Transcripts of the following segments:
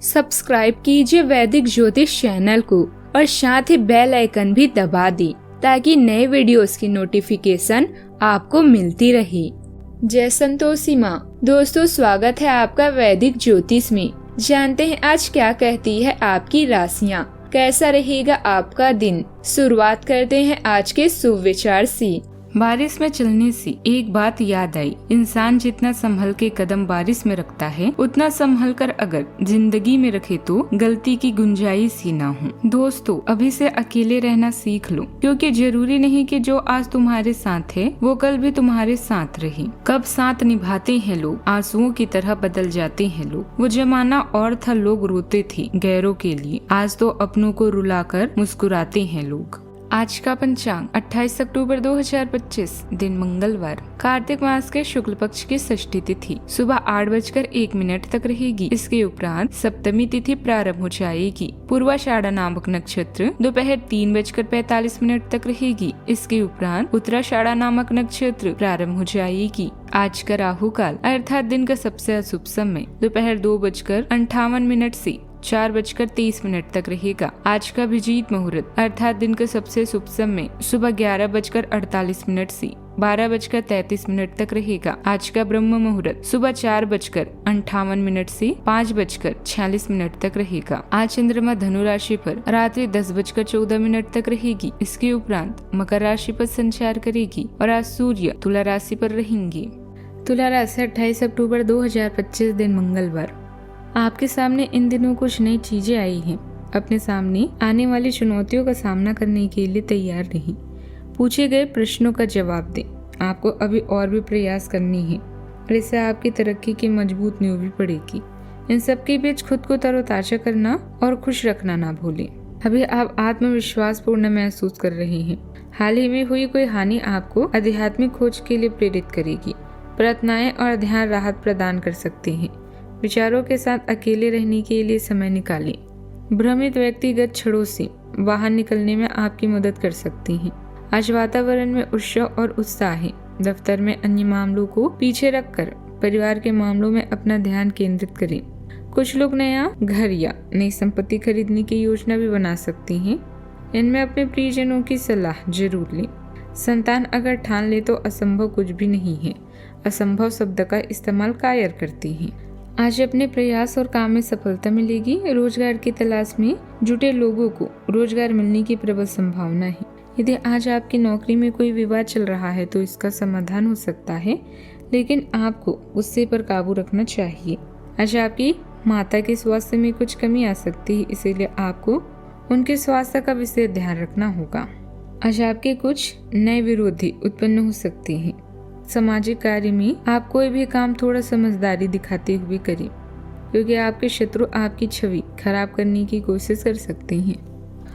Subscribe कीजिए वैदिक ज्योतिष चैनल को और साथ ही बेल आइकन भी दबा दी ताकि नए वीडियोस की नोटिफिकेशन आपको मिलती रहे। जय संतोषी माँ। दोस्तों, स्वागत है आपका वैदिक ज्योतिष में। जानते हैं आज क्या कहती है आपकी राशियाँ, कैसा रहेगा आपका दिन। शुरुआत करते हैं आज के शुभ विचार से। बारिश में चलने से एक बात याद आई, इंसान जितना संभल के कदम बारिश में रखता है उतना संभल कर अगर जिंदगी में रखे तो गलती की गुंजाइश ही ना हो। दोस्तों, अभी से अकेले रहना सीख लो, क्योंकि जरूरी नहीं कि जो आज तुम्हारे साथ है वो कल भी तुम्हारे साथ रहे। कब साथ निभाते हैं लोग आंसुओं की तरह बदल जाते हैं लोग। वो जमाना और था, लोग रोते थे गैरों के लिए, आज तो अपनों को रुलाकर मुस्कुराते हैं लोग। आज का पंचांग 28 अक्टूबर 2025, दिन मंगलवार, कार्तिक मास के शुक्ल पक्ष की षष्ठी तिथि सुबह 8:01 तक रहेगी। इसके उपरांत सप्तमी तिथि प्रारंभ हो जाएगी। पूर्वाषाढ़ा नामक नक्षत्र दोपहर 3:45 तक रहेगी। इसके उपरांत उत्तराषाढ़ा नामक नक्षत्र प्रारंभ हो जाएगी। आज का राहु काल अर्थात दिन का सबसे अशुभ समय दोपहर 2:58 से 4:23 तक रहेगा। आज का अभिजीत मुहूर्त अर्थात दिन का सबसे शुभ समय सुबह 11:48 से 12:33 तक रहेगा। आज का ब्रह्म मुहूर्त सुबह 4:58 से 5:46 तक रहेगा। आज चंद्रमा धनु राशि पर रात्रि 10:14 तक रहेगी। इसके उपरांत मकर राशि पर संचार करेगी और आज सूर्य तुला राशि पर रहेंगे। तुला राशि 28 अक्टूबर 2025, दिन मंगलवार। आपके सामने इन दिनों कुछ नई चीजें आई हैं। अपने सामने आने वाली चुनौतियों का सामना करने के लिए तैयार रहें। पूछे गए प्रश्नों का जवाब दें। आपको अभी और भी प्रयास करनी है और इससे आपकी तरक्की की मजबूत नींव भी पड़ेगी। इन सब के बीच खुद को तरोताजा करना और खुश रखना ना भूलें। अभी आप आत्मविश्वास पूर्ण महसूस कर रहे हैं। हाल ही में हुई कोई हानि आपको आध्यात्मिक खोज के लिए प्रेरित करेगी। प्रार्थनाएं और ध्यान राहत प्रदान कर सकते हैं। विचारों के साथ अकेले रहने के लिए समय निकालें। भ्रमित व्यक्तिगत क्षणों से बाहर निकलने में आपकी मदद कर सकती हैं। आज वातावरण में उत्साह और उत्साह है। दफ्तर में अन्य मामलों को पीछे रखकर परिवार के मामलों में अपना ध्यान केंद्रित करें। कुछ लोग नया घर या नई संपत्ति खरीदने की योजना भी बना सकती हैं। इनमें अपने प्रियजनों की सलाह जरूर लें। संतान अगर ठान ले तो असंभव कुछ भी नहीं है। असंभव शब्द का इस्तेमाल कायर करती हैं। आज अपने प्रयास और काम में सफलता मिलेगी। रोजगार की तलाश में जुटे लोगों को रोजगार मिलने की प्रबल संभावना है। यदि आज आपकी नौकरी में कोई विवाद चल रहा है तो इसका समाधान हो सकता है, लेकिन आपको गुस्से पर काबू रखना चाहिए। आज आपकी माता के स्वास्थ्य में कुछ कमी आ सकती है, इसीलिए आपको उनके स्वास्थ्य का विशेष ध्यान रखना होगा। आज आपके कुछ नए विरोधी उत्पन्न हो सकते हैं। सामाजिक कार्य में आप कोई भी काम थोड़ा समझदारी दिखाते हुए करें, क्योंकि आपके शत्रु आपकी छवि खराब करने की कोशिश कर सकते हैं।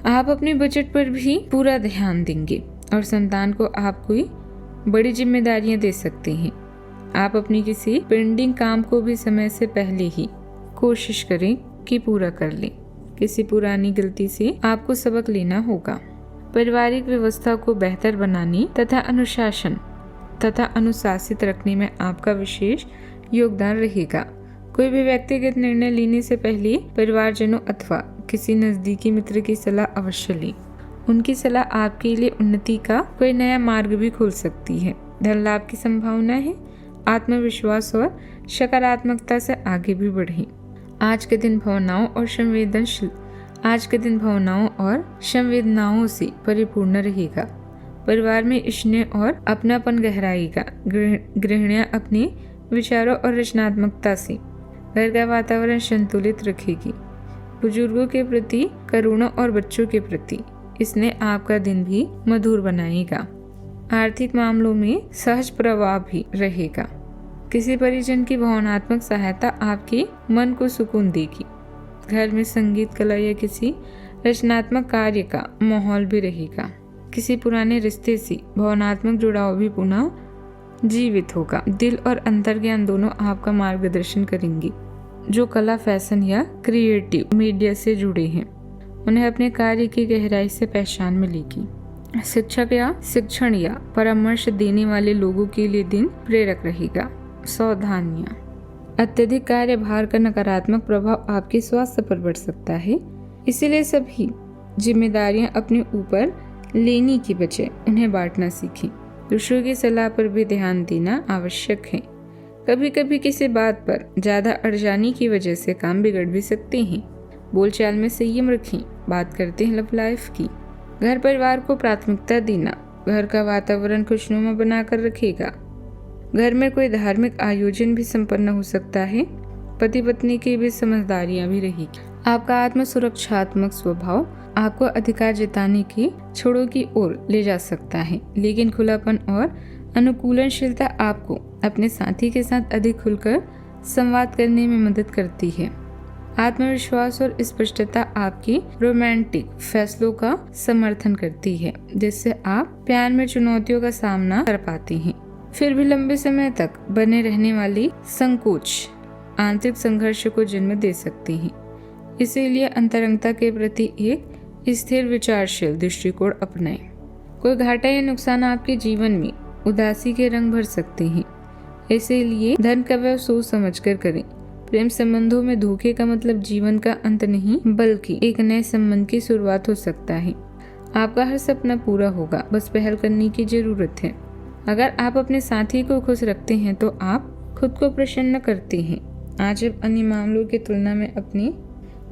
आप अपने बजट पर भी पूरा ध्यान देंगे और संतान को आप कोई बड़ी जिम्मेदारियां दे सकते हैं। आप अपनी किसी पेंडिंग काम को भी समय से पहले ही कोशिश करें कि पूरा कर लें। किसी पुरानी गलती से आपको सबक लेना होगा। पारिवारिक व्यवस्था को बेहतर बनाने तथा अनुशासित रखने में आपका विशेष योगदान रहेगा। कोई भी व्यक्तिगत निर्णय लेने से पहले परिवारजनों अथवा किसी नजदीकी मित्र की सलाह अवश्य लें। उनकी सलाह आपके लिए उन्नति का कोई नया मार्ग भी खोल सकती है। धन लाभ की संभावना है। आत्मविश्वास और सकारात्मकता से आगे भी बढ़ें। आज के दिन भावनाओं और संवेदनाओं से परिपूर्ण रहेगा। परिवार में स्नेह और अपनापन गहराएगा। गृहिणियां अपने विचारों और रचनात्मकता से घर का वातावरण संतुलित रखेगी। बुजुर्गों के प्रति करुणा और बच्चों के प्रति स्नेह आपका दिन भी मधुर बनाएगा। आर्थिक मामलों में सहज प्रवाह भी रहेगा। किसी परिजन की भावनात्मक सहायता आपके मन को सुकून देगी। घर में संगीत, कला या किसी रचनात्मक कार्य का माहौल भी रहेगा। किसी पुराने रिश्ते से भावनात्मक जुड़ाव भी पुनः जीवित होगा। दिल और अंतर्ज्ञान दोनों आपका मार्गदर्शन करेंगे। जो कला, फैशन या क्रिएटिव मीडिया से जुड़े हैं उन्हें अपने कार्य की गहराई से पहचान मिलेगी। शिक्षक या शिक्षण या परामर्श देने वाले लोगों के लिए दिन प्रेरक रहेगा। सावधानियां। अत्यधिक कार्यभार का नकारात्मक प्रभाव आपके स्वास्थ्य पर पड़ सकता है। इसीलिए सभी जिम्मेदारियां अपने ऊपर लेने की बजाय उन्हें बांटना सीखें। दूसरों की सलाह पर भी ध्यान देना आवश्यक है। कभी कभी किसी बात पर ज्यादा अड़ जाने की वजह से काम बिगड़ भी सकते हैं। बोलचाल में संयम रखें। बात करते हैं लव लाइफ की। घर परिवार को प्राथमिकता देना घर का वातावरण खुशनुमा बनाकर रखेगा। घर में कोई धार्मिक आयोजन भी संपन्न हो सकता है। पति पत्नी की भी समझदारियां भी रहेगी। आपका आत्म सुरक्षात्मक स्वभाव आपको अधिकार जताने की छोड़ों की ओर ले जा सकता है, लेकिन खुलापन और अनुकूलनशीलता आपको अपने साथी के साथ अधिक खुलकर संवाद करने में मदद करती है। आत्मविश्वास और स्पष्टता आपकी रोमांटिक फैसलों का समर्थन करती है, जिससे आप प्यार में चुनौतियों का सामना कर पाती हैं। फिर भी लंबे समय तक बने रहने वाली संकोच आंतरिक संघर्ष को जन्म दे सकती हैं। इसीलिए अंतरंगता के प्रति एक स्थिर विचारशील दृष्टिकोण अपनाएं। कोई घाटा या नुकसान आपके जीवन में उदासी के रंग भर सकते हैं, इसीलिए धन का व्यय सोच समझ कर करें। प्रेम संबंधों में धोखे का मतलब जीवन का अंत नहीं, बल्कि एक नए संबंध की शुरुआत हो सकता है। आपका हर सपना पूरा होगा, बस पहल करने की जरूरत है। अगर आप अपने साथी को खुश रखते हैं तो आप खुद को प्रसन्न करते हैं। आज आप अन्य मामलों की तुलना में अपने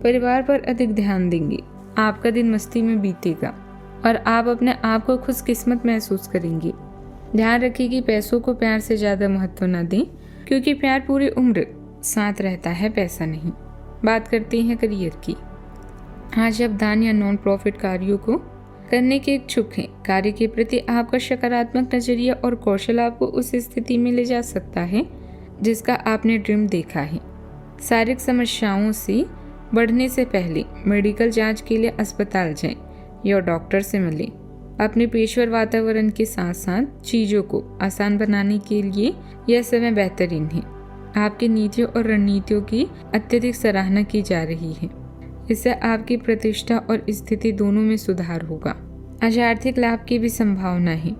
परिवार पर अधिक ध्यान देंगे। आपका दिन मस्ती में बीतेगा और आप अपने आप को खुशकिस्मत महसूस करेंगे। ध्यान रखिए कि पैसों को प्यार से ज्यादा महत्व न दें, क्योंकि प्यार पूरी उम्र साथ रहता है, पैसा नहीं। बात करते हैं करियर की। आज आप दान या नॉन प्रॉफिट कार्यों को करने के इच्छुक हैं। कार्य के प्रति आपका सकारात्मक नजरिया और कौशल आपको उस स्थिति में ले जा सकता है जिसका आपने ड्रीम देखा है। शारीरिक समस्याओं से बढ़ने से पहले मेडिकल जांच के लिए अस्पताल जाएं या डॉक्टर से मिलें। अपने पेशेवर वातावरण के साथ साथ चीजों को आसान बनाने के लिए यह समय बेहतरीन है। आपकी नीतियों और रणनीतियों की अत्यधिक सराहना की जा रही है। इससे आपकी प्रतिष्ठा और स्थिति दोनों में सुधार होगा। आज आर्थिक लाभ की भी संभावना है।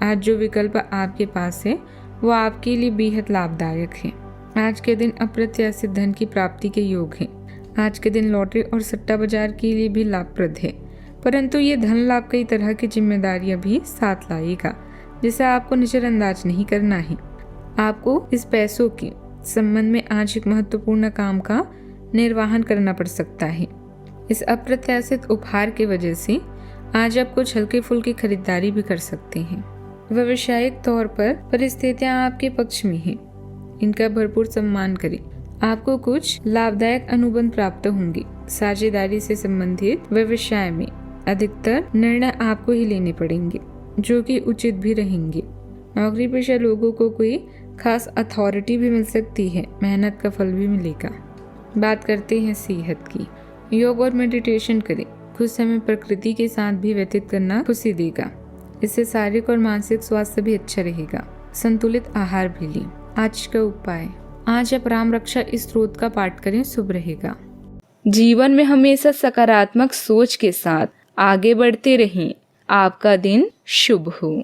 आज जो विकल्प आपके पास है वो आपके लिए बेहद लाभदायक है। आज के दिन अप्रत्याशित धन की प्राप्ति के योग है। आज के दिन लॉटरी और सट्टा बाजार के लिए भी लाभप्रद है, परंतु ये धन लाभ कई तरह की जिम्मेदारियां भी साथ लाएगा, जिसे आपको नजरअंदाज नहीं करना है। आपको इस पैसों के संबंध में आज एक महत्वपूर्ण काम का निर्वहन करना पड़ सकता है। इस अप्रत्याशित उपहार की वजह से आज आप कुछ हल्के फुल्की खरीदारी भी कर सकते हैं। व्यावसायिक तौर पर परिस्थितियां आपके पक्ष में हैं, इनका भरपूर सम्मान करें। आपको कुछ लाभदायक अनुबंध प्राप्त होंगे। साझेदारी से संबंधित व्यवसाय में अधिकतर निर्णय आपको ही लेने पड़ेंगे, जो कि उचित भी रहेंगे। नौकरी पेशा लोगों को कोई खास अथॉरिटी भी मिल सकती है। मेहनत का फल भी मिलेगा। बात करते हैं सेहत की। योग और मेडिटेशन करें। कुछ समय प्रकृति के साथ भी व्यतीत करना खुशी देगा। इससे शारीरिक और मानसिक स्वास्थ्य भी अच्छा रहेगा। संतुलित आहार भी लें। आज का उपाय, आज आप राम रक्षा स्तोत्र का पाठ करें, शुभ रहेगा। जीवन में हमेशा सकारात्मक सोच के साथ आगे बढ़ते रहें। आपका दिन शुभ हो।